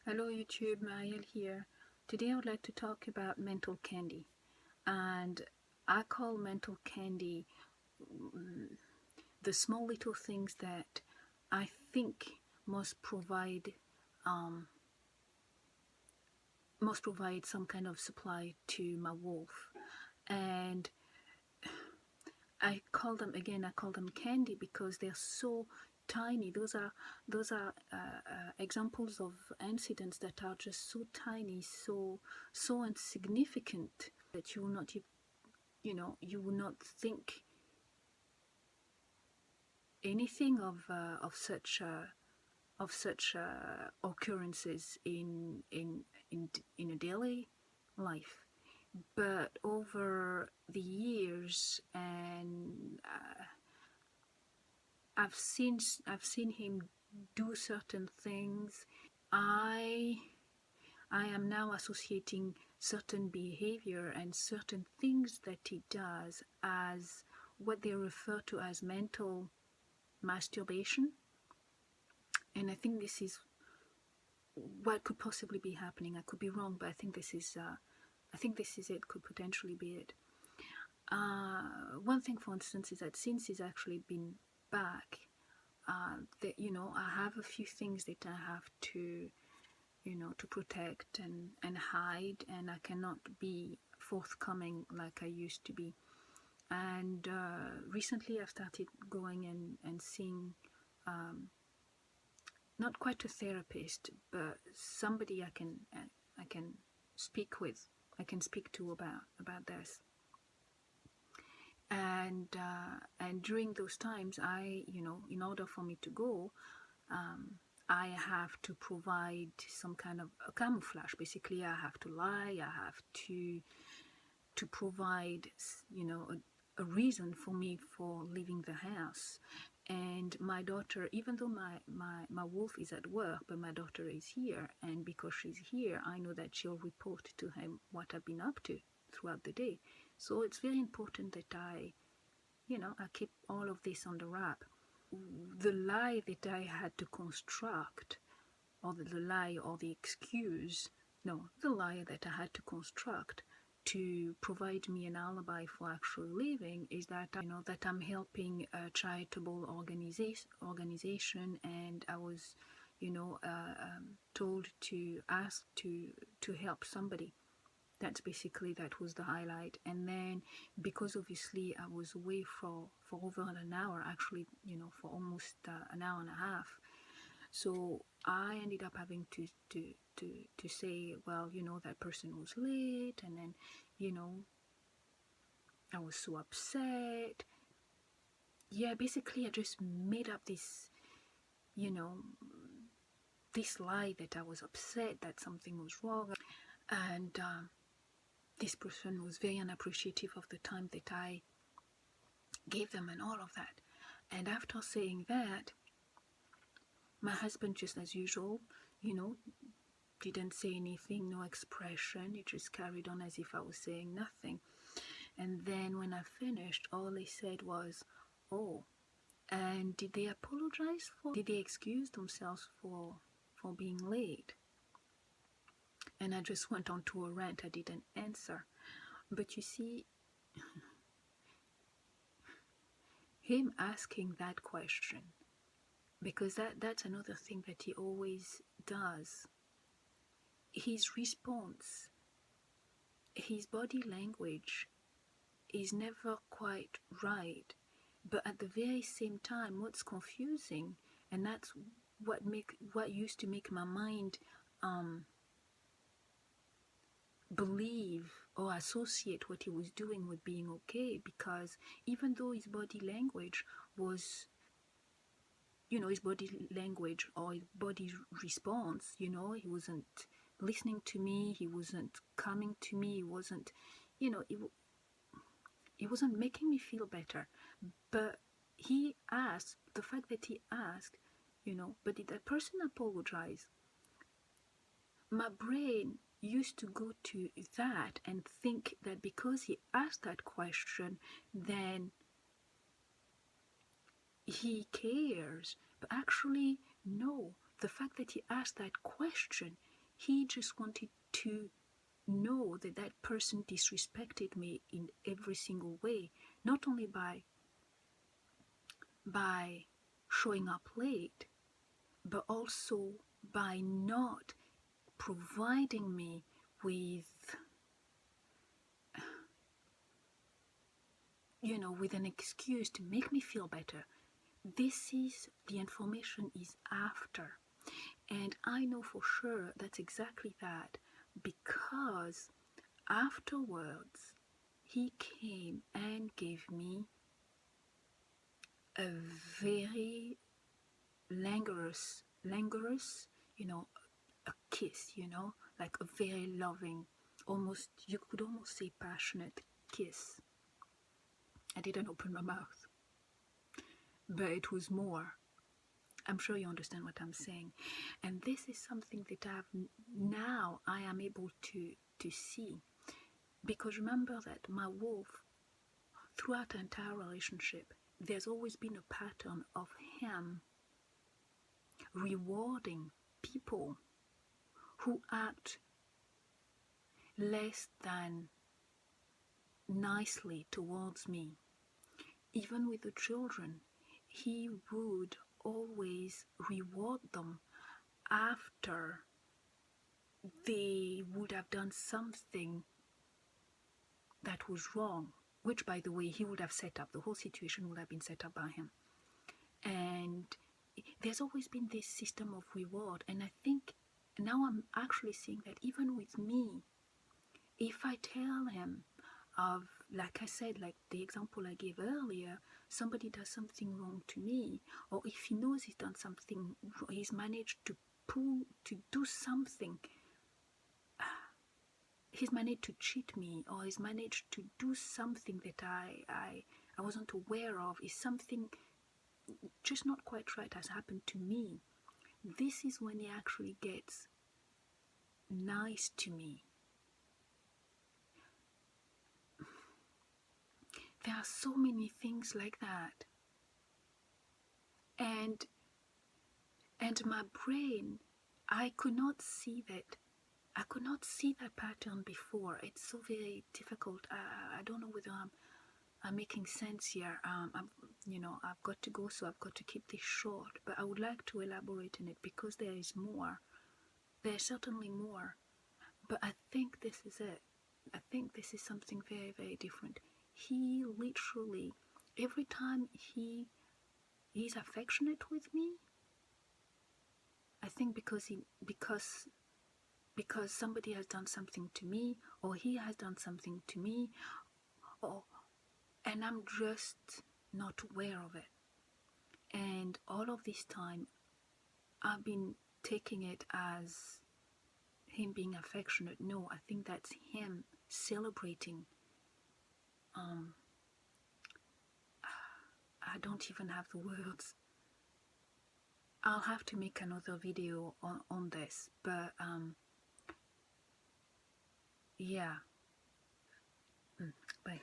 Hello YouTube, Mariel here. Today I would like to talk about mental candy, and I call mental candy the small little things that I think must provide um, some kind of supply to my wolf. And I call them candy because they're so tiny. Those are examples of incidents that are just so tiny, so insignificant that you will not, you will not think anything of such occurrences in a daily life. But over the years, and I've seen him do certain things. I am now associating certain behavior and certain things that he does as what they refer to as mental masturbation. And I think this is what could possibly be happening. I could be wrong, but I think this is it. Could potentially be it. One thing, for instance, is that since he's actually been back, that I have a few things that I have to to protect and hide, and I cannot be forthcoming like I used to be. And recently I've started going and seeing not quite a therapist, but somebody I can speak with, I can speak to about this. And during those times, in order for me to go, I have to provide some kind of a camouflage. Basically, I have to lie. I have to provide, a reason for me for leaving the house. And my daughter, even though my wolf is at work, but my daughter is here, and because she's here, I know that she'll report to him what I've been up to throughout the day. So it's very important that I keep all of this on the wrap. The lie that I had to construct, or the lie or the excuse, no, the lie that I had to construct to provide me an alibi for actually leaving is that that I'm helping a charitable organization, and I was told to ask to help somebody. That was the highlight. And then, because obviously I was away for over an hour, actually for almost an hour and a half, so I ended up having to say, well, that person was late, and then I was so upset. Yeah, basically I just made up this this lie that I was upset, that something was wrong. And this person was very unappreciative of the time that I gave them and all of that. And after saying that, my husband, just as usual, didn't say anything, no expression. He just carried on as if I was saying nothing. And then when I finished, all he said was, "Oh, and did they apologize for? Did they excuse themselves for being late?" And I just went on to a rant. I didn't answer. But you see, him asking that question, because that's another thing that he always does. His response, his body language is never quite right, but at the very same time, what's confusing, and that's what used to make my mind believe or associate what he was doing with being okay, because even though his body language was, his body language or his body response, he wasn't listening to me, he wasn't coming to me, he wasn't, it wasn't making me feel better. But he asked, the fact that he asked, but did that person apologize? My brain used to go to that and think that because he asked that question, then he cares. But actually, no. The fact that he asked that question He just wanted to know that that person disrespected me in every single way, not only by showing up late, but also by not providing me with, with an excuse to make me feel better. The information is after. And I know for sure that's exactly that, because afterwards he came and gave me a very languorous, a kiss, like a very loving, you could almost say passionate kiss. I didn't open my mouth, but it was more. I'm sure you understand what I'm saying. And this is something that I am able to see. Because remember that my wolf, throughout the entire relationship, there's always been a pattern of him rewarding people who act less than nicely towards me. Even with the children, he would always reward them after they would have done something that was wrong, which, by the way, he would have set up. The whole situation would have been set up by him. And there's always been this system of reward. And I think now I'm actually seeing that even with me, if I tell him of, like I said, like the example I gave earlier, somebody does something wrong to me, or if he knows he's done something, he's managed to do something, he's managed to cheat me, or he's managed to do something that I wasn't aware of, is something just not quite right has happened to me. This is when he actually gets nice to me. There are so many things like that. And my brain, I could not see that pattern before. It's so very difficult. I don't know whether I'm making sense here. I've got to go, so I've got to keep this short. But I would like to elaborate on it because there is more. There's certainly more. But I think this is it. I think this is something very, very different. He literally, every time he's affectionate with me, I think because somebody has done something to me, or he has done something to me, and I'm just not aware of it. And all of this time, I've been taking it as him being affectionate. No, I think that's him celebrating. I don't even have the words. I'll have to make another video on this, but yeah. Bye.